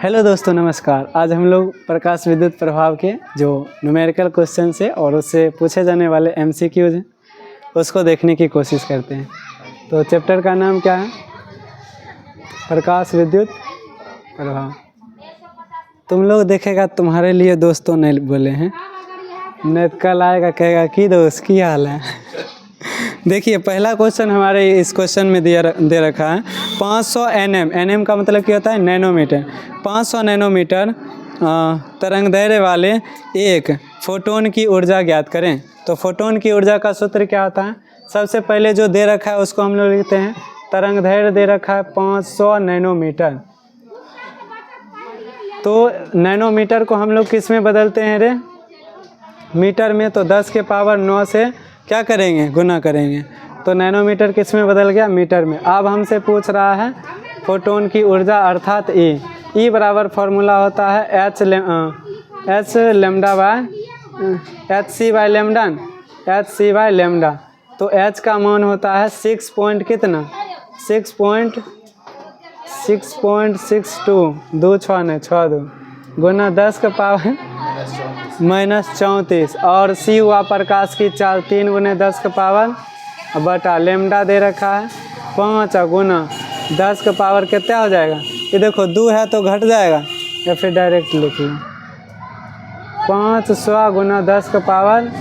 Hello दोस्तों, नमस्कार। आज हम लोग प्रकाश विद्युत प्रभाव के जो न्यूमेरिकल क्वेश्चन है और उससे पूछे जाने वाले एमसीक्यूज हैं उसको देखने की कोशिश करते हैं। तो चैप्टर का नाम क्या है? प्रकाश विद्युत प्रभाव। तुम लोग देखेगा तुम्हारे लिए दोस्तों नहीं बोले हैं, नहीं कल आएगा कहेगा कि दोस्त की हाल है। देखिए पहला क्वेश्चन हमारे इस क्वेश्चन में दे रखा है 500 nm। nm का मतलब क्या होता है? नैनोमीटर। 500 नैनोमीटर तरंगदैर्घ्य वाले एक फोटोन की ऊर्जा ज्ञात करें। तो फोटोन की ऊर्जा का सूत्र क्या होता है? सबसे पहले जो दे रखा है उसको हम लोग लिखते हैं, तरंगदैर्घ्य दे रखा है 500 नैनोमीटर। तो नैनोमीटर को हम लोग किस में बदलते हैं रे? मीटर में। तो 10 के पावर 9 से क्या करेंगे? गुना करेंगे। तो नैनोमीटर किस में बदल गया? मीटर में। अब हमसे पूछ रहा है फोटोन की ऊर्जा अर्थात ई बराबर फॉर्मूला होता है एच सी बाई लेमडा। तो एच का मान होता है 6 पॉइंट कितना? 6.62 2 6 नहीं 6 2 गुना 10 का पावर -34 और सी हुआ प्रकाश की चाल 3 गुने 10 का पावर बटा लेमडा दे रखा है 5 गुना 10 का पावर कितना हो जाएगा? ये देखो 2 है तो घट जाएगा या फिर डायरेक्ट लिख लो 500 गुना 10 का पावर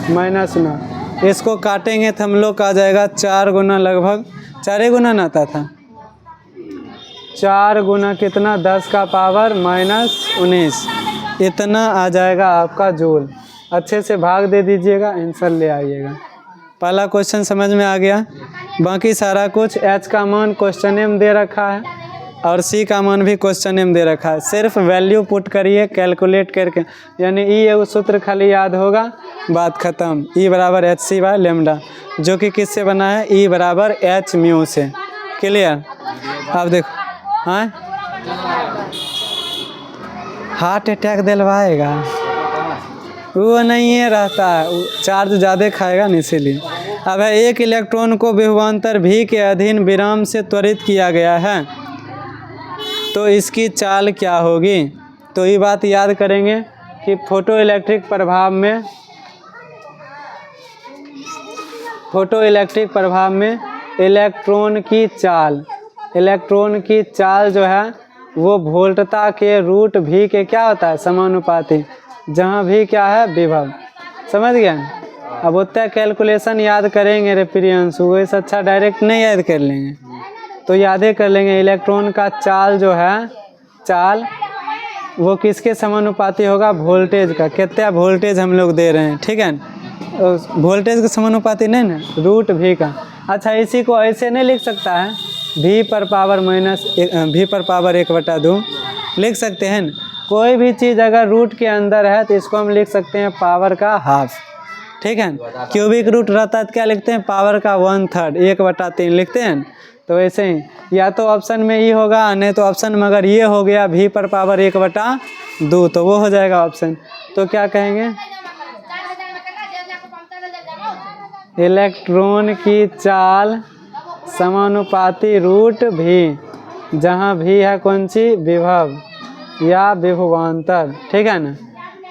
-9। इसको काटेंगे तो हम लोग का आ जाएगा 4 गुना, लगभग 4 गुना ना आता था, 4 गुना कितना? 10 का पावर -19। इतना आ जाएगा आपका जूल। अच्छे से भाग दे दीजिएगा, आंसर ले आइएगा। पहला क्वेश्चन समझ में आ गया। बाकी सारा कुछ एच का मान क्वेश्चन में दे रखा है और सी का मान भी क्वेश्चन में दे रखा है। सिर्फ वैल्यू पुट करिए कैलकुलेट करके, यानी ई एगो सूत्र खाली याद होगा, बात खत्म। ई बराबर एच सी बाय लेमडा, जो कि किससे बना है? ई बराबर एच म्यू से। क्लियर? अब देखो, हाँ हार्ट अटैक दिलवाएगा वो नहीं है, रहता है चार्ज ज़्यादा खाएगा न, इसीलिए। अब है एक इलेक्ट्रॉन को विभवांतर भी के अधीन विराम से त्वरित किया गया है, तो इसकी चाल क्या होगी? तो ये बात याद करेंगे कि फोटो इलेक्ट्रिक प्रभाव में इलेक्ट्रॉन की चाल जो है वो वोल्टता के रूट भी के क्या होता है? समानुपाती, जहाँ भी क्या है? विभव। समझ गए? अब उतना कैलकुलेशन याद करेंगे रे प्रियंशु, वैसे अच्छा डायरेक्ट नहीं याद कर लेंगे, तो यादें कर लेंगे। इलेक्ट्रॉन का चाल जो है, चाल वो किसके समानुपाती होगा? वोल्टेज का। कितना वोल्टेज हम लोग दे रहे हैं, ठीक है? वोल्टेज के समानुपाती नहीं ना, रूट भी का। अच्छा, इसी को ऐसे नहीं लिख सकता है? v पर पावर -1/2 लिख सकते हैं न? कोई भी चीज़ अगर रूट के अंदर है तो इसको हम लिख सकते हैं पावर का हाफ, ठीक है? क्यूबिक रूट रहता है तो क्या लिखते हैं? पावर का 1/3 1/3 लिखते हैं। तो ऐसे ही या तो ऑप्शन में ये होगा, नहीं तो ऑप्शन में अगर ये हो गया v पर पावर 1/2 तो वो हो जाएगा ऑप्शन। तो क्या कहेंगे? इलेक्ट्रॉन की चाल समानुपाती रूट भी, जहाँ भी है कौन सी? विभव या विभवांतर, ठीक है ना?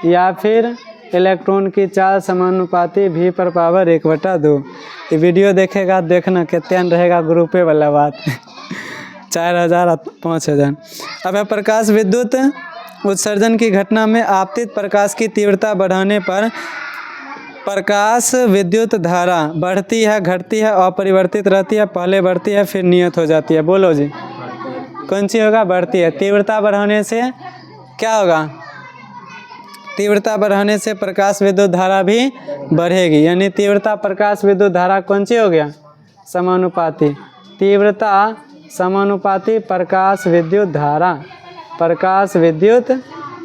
या फिर इलेक्ट्रॉन की चाल समानुपाती v पर पावर 1/2। ये वीडियो देखेगा, देखना कितना रहेगा ग्रुपे वाला बात। 4000 5000। अब है प्रकाश विद्युत उत्सर्जन की घटना में आपतित प्रकाश की तीव्रता बढ़ाने पर प्रकाश विद्युत धारा बढ़ती है, घटती है, अपरिवर्तित रहती है, पहले बढ़ती है फिर नियत हो जाती है? बोलो जी, कौन सी होगा? बढ़ती है। तीव्रता बढ़ाने से क्या होगा? तीव्रता बढ़ाने से प्रकाश विद्युत धारा भी बढ़ेगी, यानी तीव्रता प्रकाश विद्युत धारा कौन सी हो गया? समानुपाती। तीव्रता समानुपाती प्रकाश विद्युत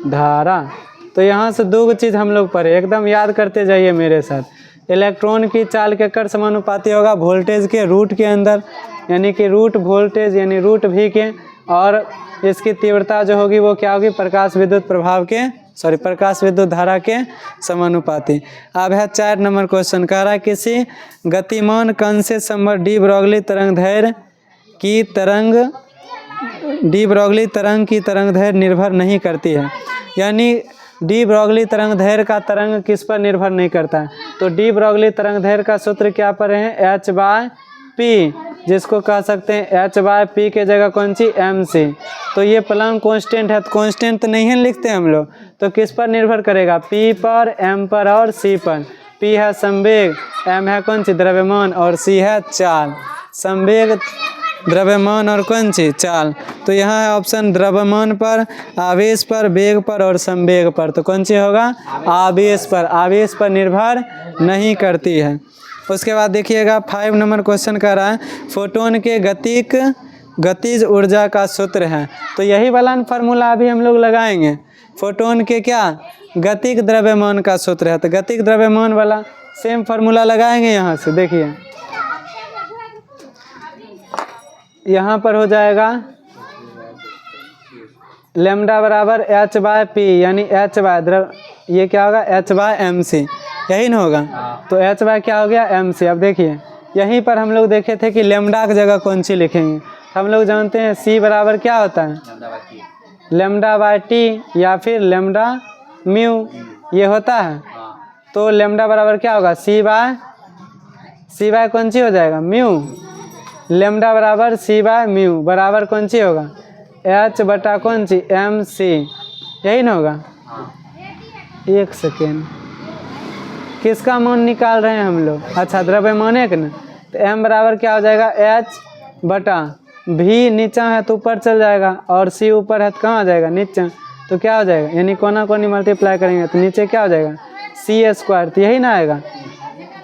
धारा। तो यहाँ से दो चीज़ हम लोग पढ़े, एकदम याद करते जाइए मेरे साथ। इलेक्ट्रॉन की चाल के कर समानुपाती होगा? वोल्टेज के रूट के अंदर, यानी कि रूट वोल्टेज यानी रूट भी के, और इसकी तीव्रता जो होगी वो क्या होगी? प्रकाश विद्युत धारा के समानुपाती। अब है 4 नंबर क्वेश्चन। कह रहा है किसी गतिमान कण से संबद्ध डी ब्रोगली तरंगदैर्घ्य की तरंग डी ब्रॉगली तरंग की तरंगदैर्घ्य निर्भर नहीं करती है। यानी डी ब्रॉगली तरंगदैर्घ्य का तरंग किस पर निर्भर नहीं करता है। तो डी ब्रॉगली तरंगदैर्घ्य का सूत्र क्या पढ़े हैं, h/p, जिसको कह सकते हैं h/p के जगह कौन सी, mc। तो ये प्लैंक कांस्टेंट है, तो कांस्टेंट तो नहीं है लिखते हम लोग, तो किस पर निर्भर करेगा, p पर, m पर और c पर। p है संवेग, m है कौन सी, द्रव्यमान, और c है चाल। संवेग, द्रव्यमान और कौन सी, चाल। तो यहाँ है ऑप्शन द्रव्यमान पर, आवेश पर, वेग पर और संवेग पर। तो कौन सी होगा, आवेश पर। आवेश पर निर्भर नहीं करती है। उसके बाद देखिएगा 5 नंबर क्वेश्चन कह रहा है फोटोन के गतिज ऊर्जा का सूत्र है। तो यही वाला फार्मूला अभी हम लोग लगाएंगे। फोटोन के क्या, गतिक द्रव्यमान का सूत्र है। तो गतिक द्रव्यमान वाला सेम फार्मूला लगाएंगे यहाँ से। देखिए यहाँ पर हो जाएगा लैम्डा बराबर h/p, यानी h बाय द्रव, ये क्या होगा, h/mc, यही ना होगा। तो h बाय क्या हो गया, mc। अब देखिए यहीं पर हम लोग देखे थे कि लैम्डा की जगह कौन सी लिखेंगे। हम लोग जानते हैं c बराबर क्या होता है, लैम्डा बाय t या फिर लैम्डा म्यू, ये होता है। तो लैम्डा बराबर क्या होगा, c बाय कौन सी हो जाएगा, म्यू। लैम्डा बराबर c बाय म्यू बराबर कौन सी होगा, h बटा कौन सी, mc, यही ना होगा। एक सेकेंड, किसका मान निकाल रहे हैं हम लोग, अच्छा द्रव्यमान है कि ना। तो m बराबर क्या हो जाएगा, h बटा v, नीचा है तो ऊपर चल जाएगा, और c ऊपर है तो कहाँ आ जाएगा, नीचे। तो क्या हो जाएगा, यानी कोना कोनी मल्टीप्लाई करेंगे तो नीचे क्या हो जाएगा, c²। तो यही ना आएगा,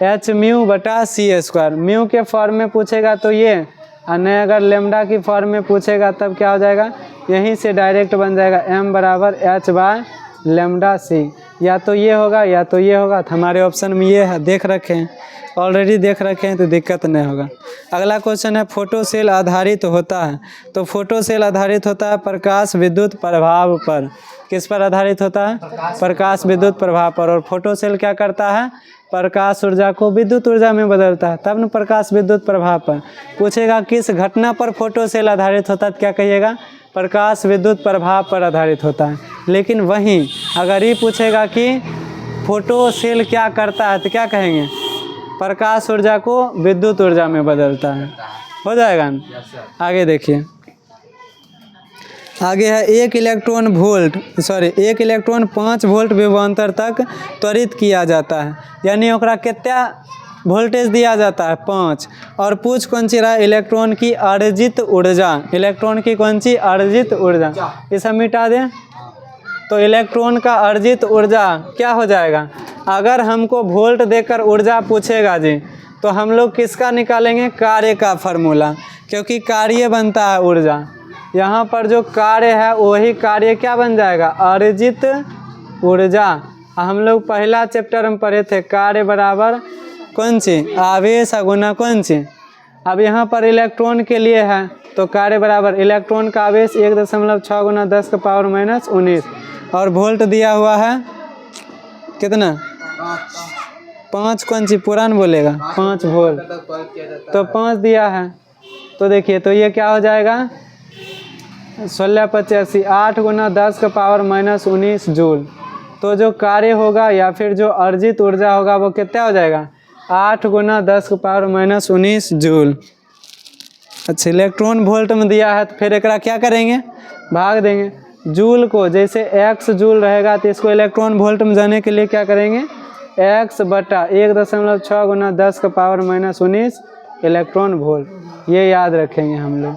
h म्यू बटा c²। म्यू के फॉर्म में पूछेगा तो ये, और नहीं अगर लेमडा की फॉर्म में पूछेगा तब क्या हो जाएगा, यहीं से डायरेक्ट बन जाएगा m बराबर h बाय लैम्डा c। या तो ये होगा या तो ये होगा। तो हमारे ऑप्शन में ये है, देख रखे हैं, ऑलरेडी देख रखे हैं, तो दिक्कत नहीं होगा। अगला क्वेश्चन है फोटो सेल आधारित होता है। तो फोटो सेल आधारित होता है प्रकाश विद्युत प्रभाव पर। किस पर आधारित होता है, प्रकाश विद्युत प्रभाव पर। और फोटो सेल क्या करता है, प्रकाश ऊर्जा को विद्युत ऊर्जा में बदलता है, तब न प्रकाश विद्युत प्रभाव पर। पूछेगा किस घटना पर फोटो सेल आधारित होता है, क्या कहिएगा, प्रकाश विद्युत प्रभाव पर आधारित होता है। लेकिन वहीं अगर ये पूछेगा कि फोटो सेल क्या करता है, तो क्या कहेंगे, प्रकाश ऊर्जा को विद्युत ऊर्जा में बदलता है। हो जाएगा ना। आगे देखिए, आगे है 1 इलेक्ट्रॉन 5 वोल्ट विभवांतर तक त्वरित किया जाता है। यानी ओकरा कितना वोल्टेज दिया जाता है, 5। और पूछ कौन सी रहा, इलेक्ट्रॉन की अर्जित ऊर्जा। इलेक्ट्रॉन की कौन सी अर्जित ऊर्जा, ये सब मिटा दें। तो इलेक्ट्रॉन का अर्जित ऊर्जा क्या हो जाएगा, अगर हमको वोल्ट देकर ऊर्जा पूछेगा जी, तो हम लोग किसका निकालेंगे, कार्य का फार्मूला, क्योंकि कार्य बनता है ऊर्जा। यहाँ पर जो कार्य है वही कार्य क्या बन जाएगा, अर्जित ऊर्जा। हम लोग पहला चैप्टर में पढ़े थे, कार्य बराबर कौन सी, आवेश गुना कौन सी। अब यहाँ पर इलेक्ट्रॉन के लिए है, तो कार्य बराबर इलेक्ट्रॉन का आवेश 1.6 गुना 10 का पावर -19, और वोल्ट दिया हुआ है कितना, 5 कौन सी पुरान बोलेगा, 5 वोल्ट, तो 5 दिया है। तो देखिए, तो ये क्या हो जाएगा, 1685, 8 गुना 10 का पावर -19 जूल। तो जो कार्य होगा या फिर जो अर्जित ऊर्जा होगा वो कितना हो जाएगा, 8 गुना 10 का पावर -19 जूल। अच्छा, इलेक्ट्रॉन वोल्ट में दिया है, तो फिर एकरा क्या करेंगे, भाग देंगे। जूल को जैसे x जूल रहेगा, तो इसको इलेक्ट्रॉन वोल्ट में जाने के लिए क्या करेंगे, x बटा 1.6 गुना 10 का पावर -19 इलेक्ट्रॉन वोल्ट। ये याद रखेंगे हम लोग,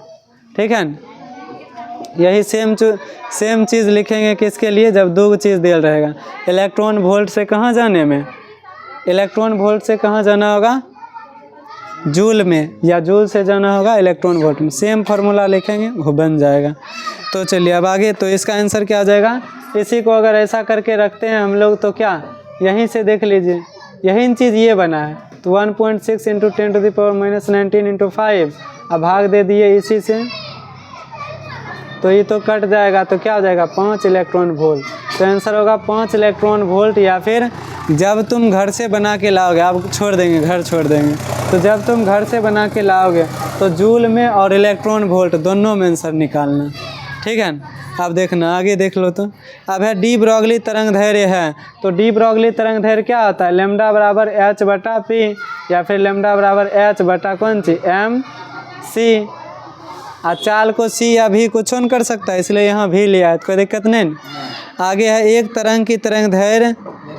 ठीक है न। यही सेम चीज़ लिखेंगे किसके लिए, जब दो चीज़ दिया रहेगा। इलेक्ट्रॉन वोल्ट से कहाँ जाने में, इलेक्ट्रॉन वोल्ट से कहाँ जाना होगा, जूल में, या जूल से जाना होगा इलेक्ट्रॉन वोल्ट में। सेम फार्मूला लिखेंगे, वो बन जाएगा। तो चलिए अब आगे, तो इसका आंसर क्या आ जाएगा। इसी को अगर ऐसा करके रखते हैं हम लोग, तो क्या यहीं से देख लीजिए, यही चीज़ ये बना है। तो 1.6 × 10⁻⁻19 × 5, अब भाग दे दिए इसी से, तो ये तो कट जाएगा, तो क्या हो जाएगा 5 इलेक्ट्रॉन वोल्ट। तो आंसर होगा 5 इलेक्ट्रॉन वोल्ट। या फिर जब तुम घर से बना के लाओगे, आप छोड़ देंगे, घर छोड़ देंगे, तो जब तुम घर से बना के लाओगे तो जूल में और इलेक्ट्रॉन वोल्ट दोनों में आंसर निकालना, ठीक है। अब देखना आगे देख लो। तो अब है डी ब्रॉगली तरंग दैर्घ्य है, तो डी ब्रॉगली तरंग दैर्घ्य क्या होता है, लैम्डा बराबर एच बटा पी या फिर लैम्डा बराबर एच बटा कौन सी एम सी। चाल को सी या भी को चुन कर सकता है, इसलिए यहाँ भी लिया है, कोई दिक्कत नहीं। आगे है एक तरंग की तरंग दैर्घ्य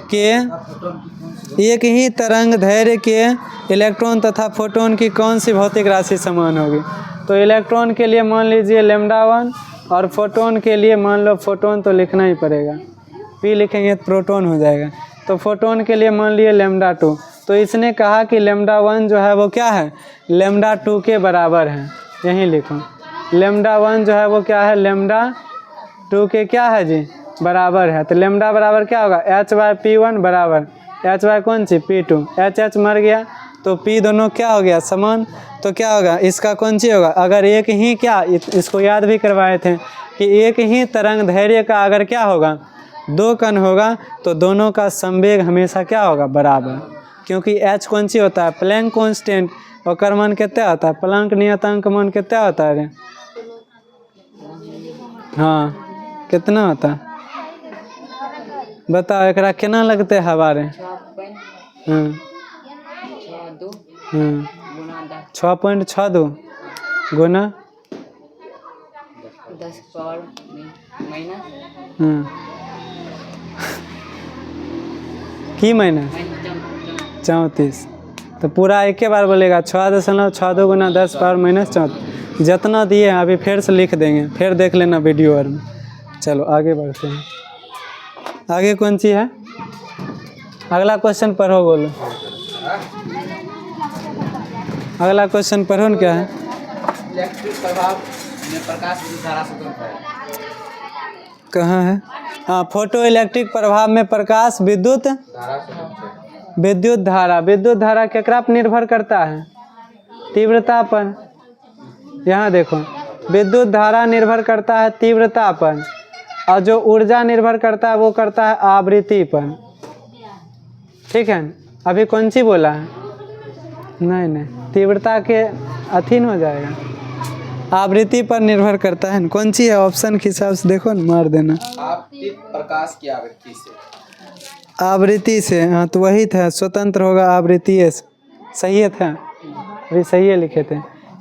के, एक ही तरंग दैर्घ्य के इलेक्ट्रॉन तथा फोटोन की कौन सी भौतिक राशि समान होगी। तो इलेक्ट्रॉन के लिए मान लीजिए लैम्डा 1 और फोटोन के लिए मान लो, फोटोन तो लिखना ही पड़ेगा, पी लिखेंगे तो प्रोटॉन हो जाएगा। तो फोटोन के लिए मान लिए लैम्डा 2। तो इसने कहा कि लैम्डा 1 जो है वो क्या है, लैम्डा 2 के बराबर है, यहीं लिखो। लैम्डा 1 जो है वो क्या है, लैम्डा 2 के क्या है जी, बराबर है। तो लैम्डा बराबर क्या होगा, h/p1 बराबर h/ कौन सी p2। h मर गया तो p दोनों क्या हो गया, समान। तो क्या होगा, इसका कौन सी होगा, अगर एक ही क्या, इसको याद भी करवाए थे कि एक ही तरंग दैर्घ्य का अगर क्या होगा, 2 कण होगा तो दोनों का संवेग हमेशा क्या होगा, बराबर। क्योंकि h कौन सी होता है, प्लैंक कांस्टेंट, और कर मान कितना होता है, प्लैंक नियतांक मान कितना होता है, हाँ कितना होता है बताओ, एकरा केना लगते हवारे। हाँ 6.62 गुना 10 पावर माइनस की माइनस 34। तो पूरा एक के बार बोलेगा 6.62 गुना 10 पावर माइनस 34। जितना दिए हैं अभी फिर से लिख देंगे, फिर देख लेना वीडियो और में। चलो आगे बढ़ते हैं। आगे कौन सी है, अगला क्वेश्चन पढ़ो, बोलो अगला क्वेश्चन पढ़ो न, क्या है। इलेक्ट्रिक प्रभाव में प्रकाश विद्युत धारा स्वतंत्र है। कहाँ है, हाँ फोटो इलेक्ट्रिक प्रभाव में प्रकाश विद्युत धारा स्वतंत्र है। विद्युत धारा, विद्युत धारा केकरा पर निर्भर करता है, तीव्रता पर। यहाँ देखो, विद्युत धारा निर्भर करता है तीव्रता पर, और जो ऊर्जा निर्भर करता है वो करता है आवृत्ति पर, ठीक है। अभी कौन सी बोला है, नहीं तीव्रता के अधीन हो जाएगा, आवृत्ति पर निर्भर करता है। कौन सी है, ऑप्शन के हिसाब से देखो न, मार देना। आपतित प्रकाश की आवृत्ति से, आवृत्ति से, हाँ तो वही था, स्वतंत्र होगा आवृत्ति से, सही है था, अभी सही है लिखे थे।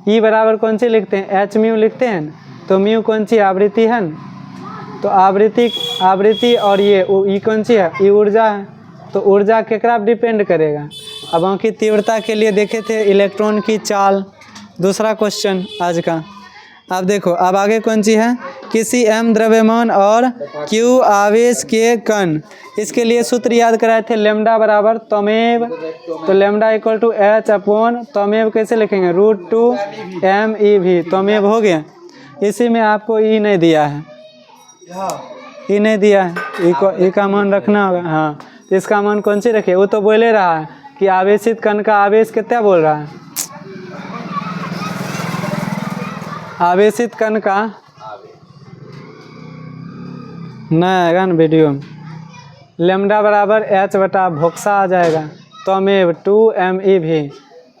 ई बराबर कौन सी लिखते हैं, एच म्यू लिखते हैं, तो म्यू कौन सी आवृत्ति है, तो आवृत्ति और ये ई कौन सी है, ये ऊर्जा है। तो ऊर्जा केकरा पर डिपेंड करेगा। अब बाकी तीव्रता के लिए देखे थे इलेक्ट्रॉन की चाल, दूसरा क्वेश्चन आज का। अब देखो, अब आगे कौन सी है, किसी m द्रव्यमान और q आवेश के कण, इसके लिए सूत्र याद कराए थे, लैम्डा बराबर त्वमेव। तो lambda equal to h upon त्वमेव कैसे लिखेंगे, √2 त्वमेव हो गया। इसी में आपको ई नहीं दिया है, ई नहीं दिया है, ई का मान रखना होगा। हाँ तो इसका मान कौन सी रखे, वो तो बोले रहा है कि आवेशित कण का आवेश कितना बोल रहा है, आवेशित कण का नहीं आएगा ना वीडियो में। लैम्डा बराबर h बटा भोक्सा आ जाएगा, त्वमेव 2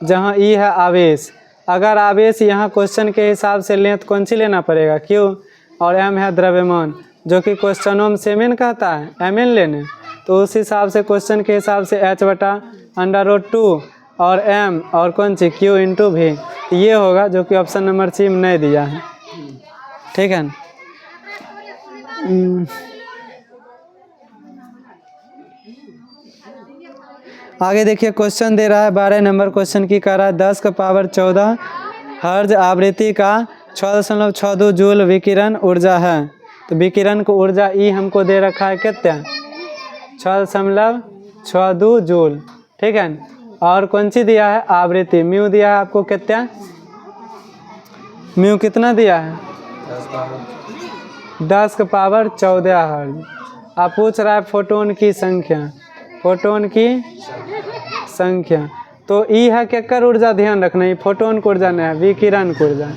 जहाँ ई है आवेश। अगर आवेश यहाँ क्वेश्चन के हिसाब से लें तो कौन सी लेना पड़ेगा, q, और m है द्रव्यमान, जो कि क्वेश्चनों में सेमेन कहता है, mn लेने। तो उस हिसाब से क्वेश्चन के हिसाब से h बटा √2 और m और कौन सी q इंटू भी, ये होगा, जो कि ऑप्शन नंबर सी में नहीं दिया है, ठीक है। आगे देखिए, क्वेश्चन दे रहा है 12 नंबर क्वेश्चन की कह रहा है 10 का पावर 14 हर्ज आवृत्ति का 6.62 जूल विकिरण ऊर्जा है। तो विकिरण को ऊर्जा ई हमको दे रखा है कितना, 6.62 जूल, ठीक है। और कौन सी दिया है, आवृत्ति, म्यू दिया है आपको कितना, म्यू कितना दिया है, 10 का पावर 14 हर्ज। आप पूछ रहा है फोटोन की संख्या, फोटोन की संख्या। तो ई है केकर ऊर्जा, ध्यान रखना, ये फोटोन को ऊर्जा नहीं है, विकिरण को ऊर्जा।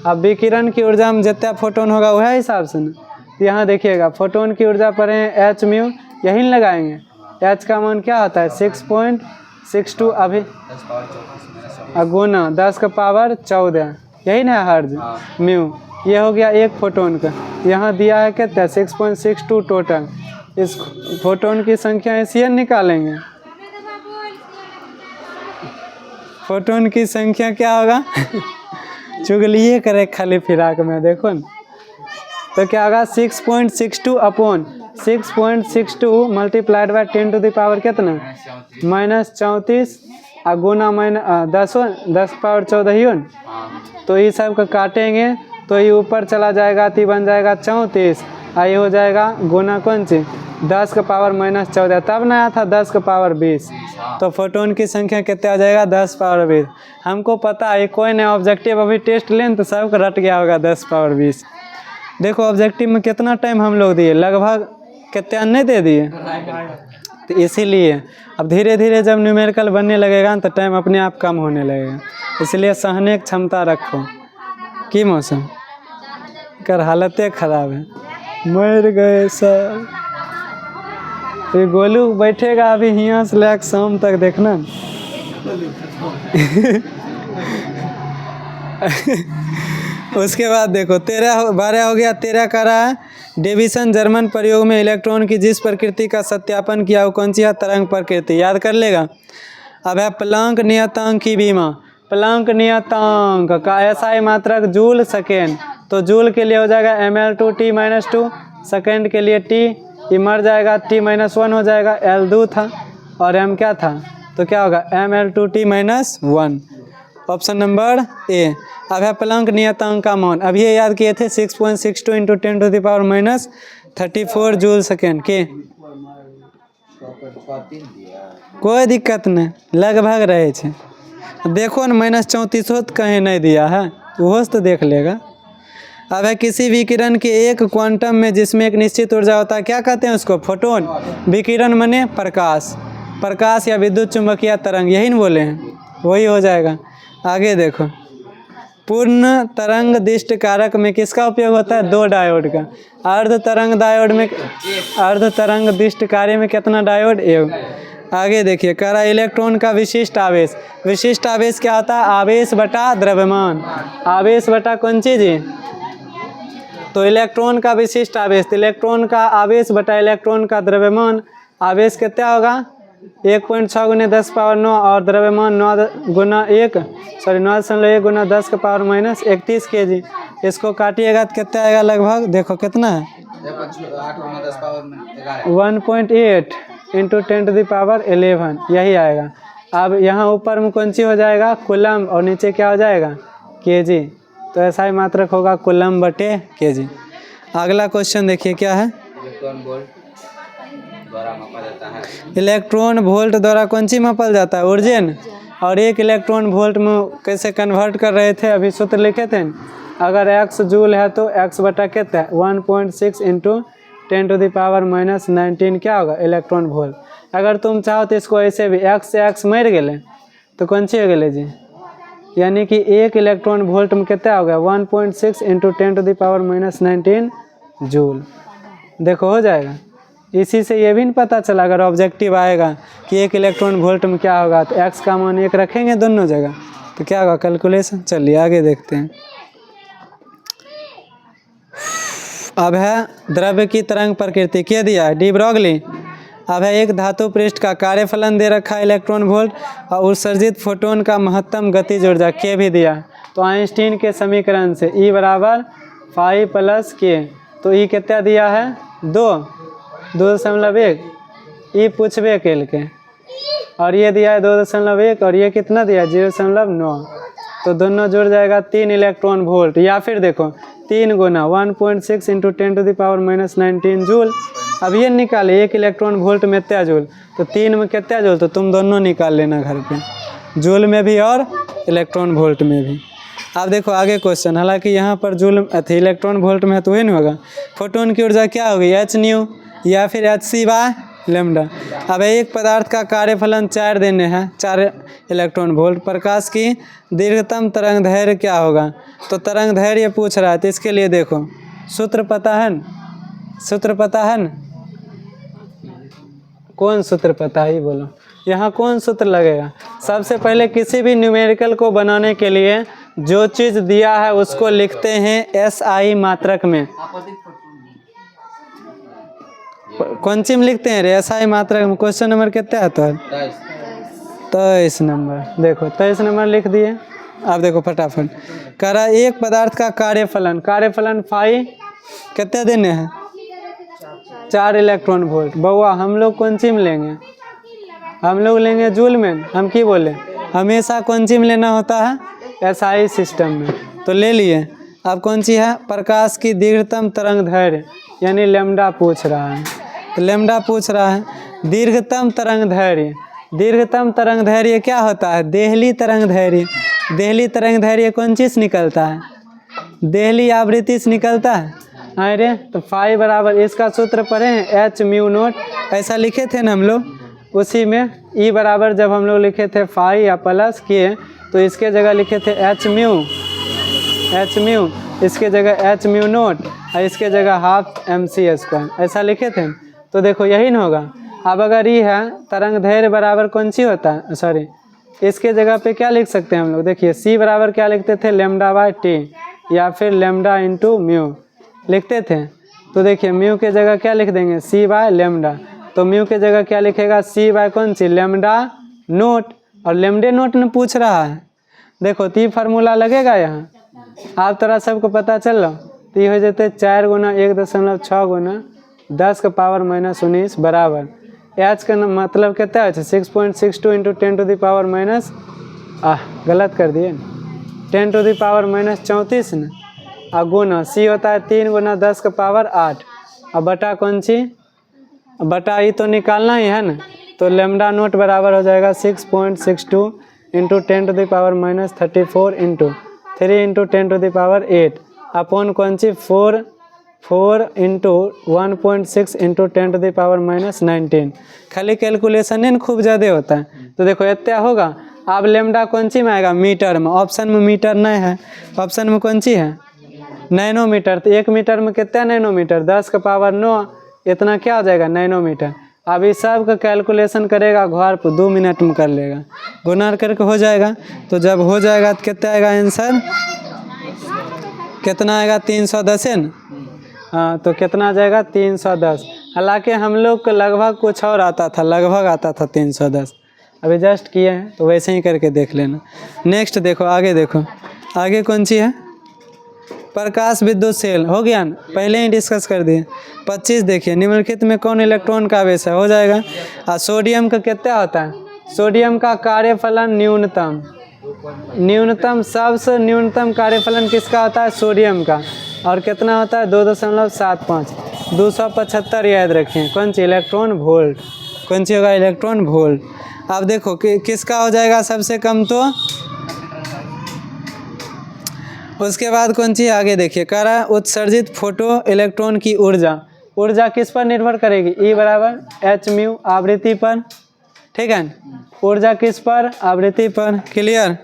अब विकिरण की ऊर्जा में जितना फोटोन होगा वह हिसाब से ना। तो यहाँ देखिएगा फोटोन की ऊर्जा पर है एच म्यू, यही न लगाएंगे। एच का मान क्या होता है 6.62 अभी 10 पावर 34 गुना 10 का पावर 14, यही ना हर्ज म्यू। ये हो गया एक फोटोन का। यहाँ दिया है कितना 6.62 टोटल। इस फोटोन की संख्या ऐसे निकालेंगे। फोटोन की संख्या क्या होगा चुगलिए करे खाली फिराक में, देखो न। तो क्या होगा 6.62 upon 6.62 multiplied by 10 to the power कितना -34 और गुना -10 पावर 14 ही हो न। तो ये सब का काटेंगे तो ये ऊपर चला जाएगा तो बन जाएगा 34 और ये हो जाएगा गुना कौन सी 10 का पावर -14, तब ना आया था 10 का पावर 20। तो फोटोन की संख्या कितना आ जाएगा 10 पावर 20। हमको पता है कोई नहीं ऑब्जेक्टिव अभी टेस्ट लें तो सबको रट गया होगा 10 पावर 20। देखो ऑब्जेक्टिव में कितना टाइम हम लोग दिए, लगभग कितना नहीं दे दिए। तो इसीलिए अब धीरे धीरे जब न्यूमेरिकल बनने लगेगा तो टाइम अपने आप कम होने लगेगा। इसलिए सहने की क्षमता रखो। की मौसम कर हालतें खराब है, मर गए सब। तो गोलू बैठेगा अभी यहाँ से लेकर शाम तक, देखना। उसके बाद देखो 12 हो गया। 13 का रहा है डेविसन जर्मन प्रयोग में इलेक्ट्रॉन की जिस प्रकृति का सत्यापन किया वो कौन सी है, तरंग प्रकृति। याद कर लेगा। अब है प्लांक नियतांक की बीमा। प्लांक नियतांक का एसआई मात्रक जूल सेकेंड। तो जूल के लिए हो जाएगा ml/2t-2, सेकेंड के लिए t, ये मर जाएगा t-1 हो जाएगा, L 2 था और m क्या था, तो क्या होगा ml/2t-1। Option number A. अब है प्लांक नियतांक का मान, अभी ये याद किए थे 6.62 × 10 to the power -34 joule second के। कोई दिक्कत नहीं, लगभग रहे छे। देखो न -34 तो कहीं नहीं दिया है, वो तो देख लेगा। अब है किसी विकिरण के एक क्वांटम में जिसमें एक निश्चित ऊर्जा होता है, क्या कहते हैं उसको, फोटोन। विकिरण मने प्रकाश, प्रकाश या विद्युत चुंबकीय तरंग, यही न बोले हैं, वही हो जाएगा। आगे देखो पूर्ण तरंग दिष्ट कारक में किसका उपयोग होता है, 2 डायोड का। अर्ध तरंग डायोड में, अर्ध तरंग दिष्ट कार्य में कितना डायोड, 1। आगे देखिए कह रहा इलेक्ट्रॉन का विशिष्ट आवेश। विशिष्ट आवेश क्या होता है, आवेश बटा द्रव्यमान। आवेश बटा कौन चीज है, तो इलेक्ट्रॉन का विशिष्ट आवेश, तो इलेक्ट्रॉन का आवेश बटा इलेक्ट्रॉन का द्रव्यमान। आवेश कितना होगा 1.6 × 10 पावर 9 और द्रव्यमान 9 × 1 × 10 का पावर -31 kg। इसको काटिएगा तो कितना आएगा, लगभग देखो कितना है 1.8 × 10 टू द पावर 11, यही आएगा। अब यहाँ ऊपर में कौन सी हो जाएगा, कूलम, और नीचे क्या हो जाएगा, kg। तो ऐसा ही मात्रक होगा कूलम बटे kg। अगला क्वेश्चन देखिए क्या है, इलेक्ट्रॉन वोल्ट द्वारा मापा जाता है। इलेक्ट्रॉन वोल्ट द्वारा कौन सी मापल जाता है, ऊर्जन। और 1 इलेक्ट्रॉन वोल्ट में कैसे कन्वर्ट कर रहे थे, अभी सूत्र लिखे थे। अगर x जूल है तो x बटा कितना है 1.6 × 10 टू द पावर -19 क्या होगा, इलेक्ट्रॉन वोल्ट। अगर तुम चाहो तो इसको ऐसे भी x से x मर गए तो कौन सी हो गए जी, यानी कि 1 इलेक्ट्रॉन वोल्ट में कितना होगा 1.6 × 10 टू द पावर -19 जूल। देखो हो जाएगा। इसी से ये भी नहीं पता चला अगर ऑब्जेक्टिव आएगा कि 1 इलेक्ट्रॉन वोल्ट में क्या होगा, तो x का मान 1 रखेंगे दोनों जगह तो क्या होगा कैलकुलेशन। चलिए आगे देखते हैं। अब है द्रव्य की तरंग प्रकृति, क्या दिया है, डी ब्रॉगली। अब है एक धातु पृष्ठ का कार्यफलन दे रखा है इलेक्ट्रॉन वोल्ट और उत्सर्जित फोटोन का महत्तम गतिज ऊर्जा के भी दिया। तो आइंस्टीन के समीकरण से E = 5 + k, तो E कितना दिया है 2.1, E पूछबे केल के, और ये दिया है 2.1 और ये कितना दिया है 0.9। तो दोनों जुड़ जाएगा 3 इलेक्ट्रॉन वोल्ट, या फिर देखो 3 गुना 1.6 × 10 टू द पावर -19 जूल। अब ये निकाले 1 इलेक्ट्रॉन वोल्ट में कितना जूल, तो 3 में कितना जूल, तो तुम दोनों निकाल लेना घर पे, जूल में भी और इलेक्ट्रॉन वोल्ट में भी। अब देखो आगे क्वेश्चन, हालांकि यहाँ पर जूल अथी इलेक्ट्रॉन वोल्ट में है तो वही नहीं होगा। फोटोन की ऊर्जा क्या होगी, h न्यू या फिर hc/k। लेमडा। अब एक पदार्थ का कार्यफलन 4 देने हैं, 4 इलेक्ट्रॉन वोल्ट। प्रकाश की दीर्घतम तरंग दैर्घ्य क्या होगा? तो तरंग दैर्घ्य पूछ रहा है, तो इसके लिए देखो सूत्र पता है न? सूत्र पता है न? कौन सूत्र पता है ये बोलो। यहाँ कौन सूत्र लगेगा? सबसे पहले किसी भी न्यूमेरिकल को बनाने के लिए जो चीज़ दिया है उसको लिखते हैं SI मात्रक में। कौन सी में लिखते हैं रे? SI मात्रक में। क्वेश्चन नंबर कितना है? तो 23 नंबर। देखो 23 नंबर लिख दिए। अब देखो फटाफट कह रहा एक पदार्थ का कार्यफलन, कार्यफलन फाई कितने देने हैं? 4 इलेक्ट्रॉन वोल्ट। बउआ हम लोग कौन सी में लेंगे? हम लोग लेंगे जूल में। हम की बोले हमेशा कौन सी में लेना होता है? SI सिस्टम में। तो ले लिए। अब कौन सी है? प्रकाश की दीर्घतम तरंग दैर्घ्य यानी लेमडा पूछ रहा है। तो लेमडा पूछ रहा है। दीर्घतम तरंग दैर्घ्य, दीर्घतम तरंग दैर्घ्य क्या होता है? देहली तरंग दैर्घ्य। देहली तरंग दैर्घ्य कौन चीज़ निकलता है? देहली आवृत्ति से निकलता है। अरे तो फाई बराबर इसका सूत्र पढ़े हैं H म्यू नोट, ऐसा लिखे थे ना हम लोग। उसी में E बराबर जब हम लोग लिखे थे फाई या प्लस किए तो इसके जगह लिखे थे H म्यू, इसके जगह H म्यू नोट और इसके जगह हाफ MC², ऐसा लिखे थे। तो देखो यही ना होगा। अब अगर ये है तरंग दैर्घ्य बराबर कौन सी होता है? सॉरी, इसके जगह पे क्या लिख सकते हैं हम लोग? देखिए C बराबर क्या लिखते थे? λ/T या फिर लैम्डा इंटू म्यू लिखते थे। तो देखिए म्यू के जगह क्या लिख देंगे? C/λ। तो म्यू के जगह क्या लिखेगा? C/ कौन सी? Lambda note. और लैम्डे नोट ने पूछ रहा है। देखो तो ये फार्मूला लगेगा यहाँ। आप तोरा सबको पता चल रहा। तो ये हो जाते 4 गुना 1.6 गुना 10 का पावर -19 बराबर H का मतलब कितना है? 6.62 into 10 to the power minus गलत कर दिए 10 टू द पावर -34 न। और गुना C होता है 3 गुना 10 का पावर 8 और बटा कौन सी? बटा ये तो निकालना ही है ना। तो लेमडा नोट बराबर हो जाएगा 6.62 into 10 to the power -34 into 3 into 10 to the power 8 upon कौन सी? 4 into 1.6 into 10 to the power -19। खाली कैलकुलेशन है खूब ज़्यादा होता है। तो देखो इतना होगा। अब लेमडा कौन सी में आएगा? मीटर में। ऑप्शन में मीटर नहीं है, ऑप्शन में कौन सी है? नैनोमीटर। तो 1 मीटर में कितना नैनोमीटर? 10 का पावर 9, इतना क्या हो जाएगा? नैनोमीटर। अब इस सब का कैलकुलेशन करेगा घर पर 2 मिनट में कर लेगा, गुना करके हो जाएगा। तो जब हो जाएगा तो कितना आएगा आंसर? कितना आएगा? 310 है ना। हाँ तो कितना आ जाएगा? 310। हालांकि हम लोग को लगभग कुछ और आता था, लगभग आता था 310। अभी जस्ट किए हैं तो वैसे ही करके देख लेना। नेक्स्ट देखो, आगे देखो, आगे कौन सी है? प्रकाश विद्युत सेल हो गया ना, पहले ही डिस्कस कर दिए। 25 देखिए, निम्नलिखित में कौन इलेक्ट्रॉन का आवेश है? हो जाएगा। और सोडियम का कितना होता है? सोडियम का कार्यफलन न्यूनतम, न्यूनतम सबसे न्यूनतम कार्यफलन किसका होता है? सोडियम का। और कितना होता है? 2.75। 275 याद रखें। कौन सी? Electron volt. कौन सी होगा? Electron volt. अब देखो किसका हो जाएगा सबसे कम? तो उसके बाद कौन सी? आगे देखिए कह रहा है उत्सर्जित फोटो इलेक्ट्रॉन की ऊर्जा। ऊर्जा किस पर निर्भर करेगी? E बराबर H म्यू आवृत्ति पर। ठीक है। ऊर्जा किस पर? आवृत्ति पर। क्लियर।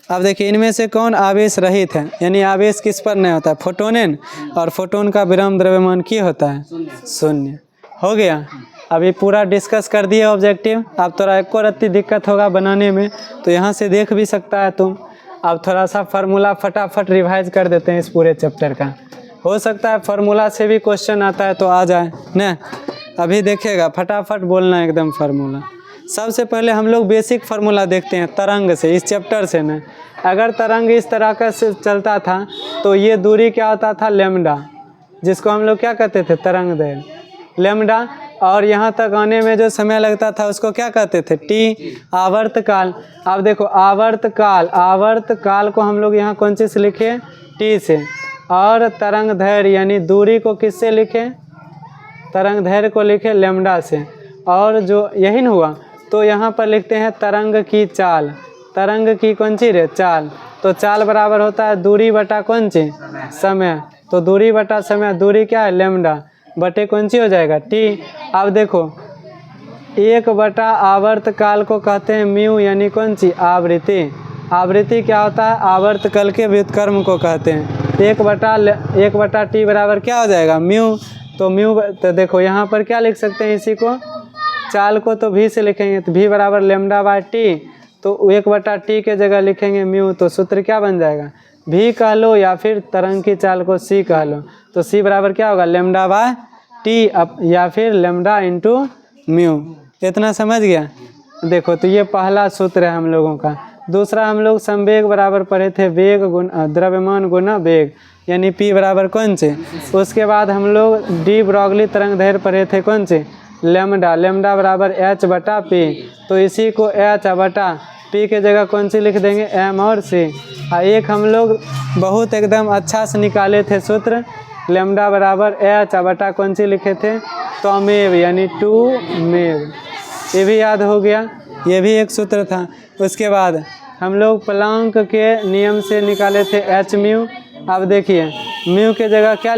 अब देखिए इनमें से कौन आवेश रहित है, यानी आवेश किस पर नहीं होता है? फोटोन। और फोटोन का विराम द्रव्यमान क्या होता है? शून्य। हो गया। अभी पूरा डिस्कस कर दिए ऑब्जेक्टिव। अब थोड़ा एक और अति दिक्कत होगा बनाने में, तो यहाँ से देख भी सकता है तुम। अब थोड़ा सा फार्मूला फटाफट रिवाइज कर देते हैं इस पूरे चैप्टर का। हो सकता है फार्मूला से भी क्वेश्चन आता है तो आ जाए न। अभी देखिएगा, फटाफट बोलना एकदम फार्मूला। सबसे पहले हम लोग बेसिक फार्मूला देखते हैं तरंग से, इस चैप्टर से न। अगर तरंग इस तरह का से चलता था तो ये दूरी क्या होता था? लैम्डा, जिसको हम लोग क्या कहते थे? तरंग दैर्घ्य लैम्डा। और यहाँ तक आने में जो समय लगता था उसको क्या कहते थे? टी। आवर्तकाल। अब देखो आवर्तकाल, आवर्तकाल को हम लोग यहाँ कौन सी से लिखे? टी से। और तरंग दैर्घ्य यानी दूरी को किससे लिखे? तरंग दैर्घ्य को लिखे लैम्डा से। और जो यही न हुआ तो यहाँ पर लिखते हैं तरंग की चाल। तरंग की कौन सी रे? चाल। तो चाल बराबर होता है दूरी बटा कौन सी? समय। तो दूरी बटा समय, दूरी क्या है? लैम्डा बटे कौन सी हो जाएगा? टी। अब देखो एक बटा आवर्त काल को कहते हैं म्यू, यानी कौन सी आवृत्ति। आवृत्ति क्या होता है, आवर्त काल के व्युत्क्रम को कहते हैं। एक बटा टी बराबर क्या हो जाएगा, म्यू। तो म्यू, तो देखो यहाँ पर क्या लिख सकते हैं इसी को, चाल को तो भी से लिखेंगे, तो भी बराबर लेमडा बाय टी, तो एक बटा टी के जगह लिखेंगे म्यू। तो सूत्र क्या बन जाएगा, भी कह लो या फिर तरंग की चाल को सी कह लो, तो सी बराबर क्या होगा, लेमडा बाय टी या फिर लेमडा इंटू म्यू। इतना समझ गया। देखो तो ये पहला सूत्र है हम लोगों का। दूसरा हम लोग संवेग बराबर पढ़े थे वेग गुना द्रव्यमान गुना वेग, यानी पी बराबर कौन से। उसके बाद हम लोग डी ब्रॉगली तरंग दैर्घ्य पढ़े थे कौन से, लेमडा। लेमडा बराबर एच बटा पी, तो इसी को एच बटा पी के जगह कौन सी लिख देंगे, एम और सी। एक हम लोग बहुत एकदम अच्छा से निकाले थे सूत्र, लेमडा बराबर एच बटा कौन सी लिखे थे, त्वमेव, यानी टू मेव। ये भी याद हो गया, ये भी एक सूत्र था। उसके बाद हम लोग प्लांक के नियम से निकाले थे एच म्यू। अब देखिए म्यू के जगह क्या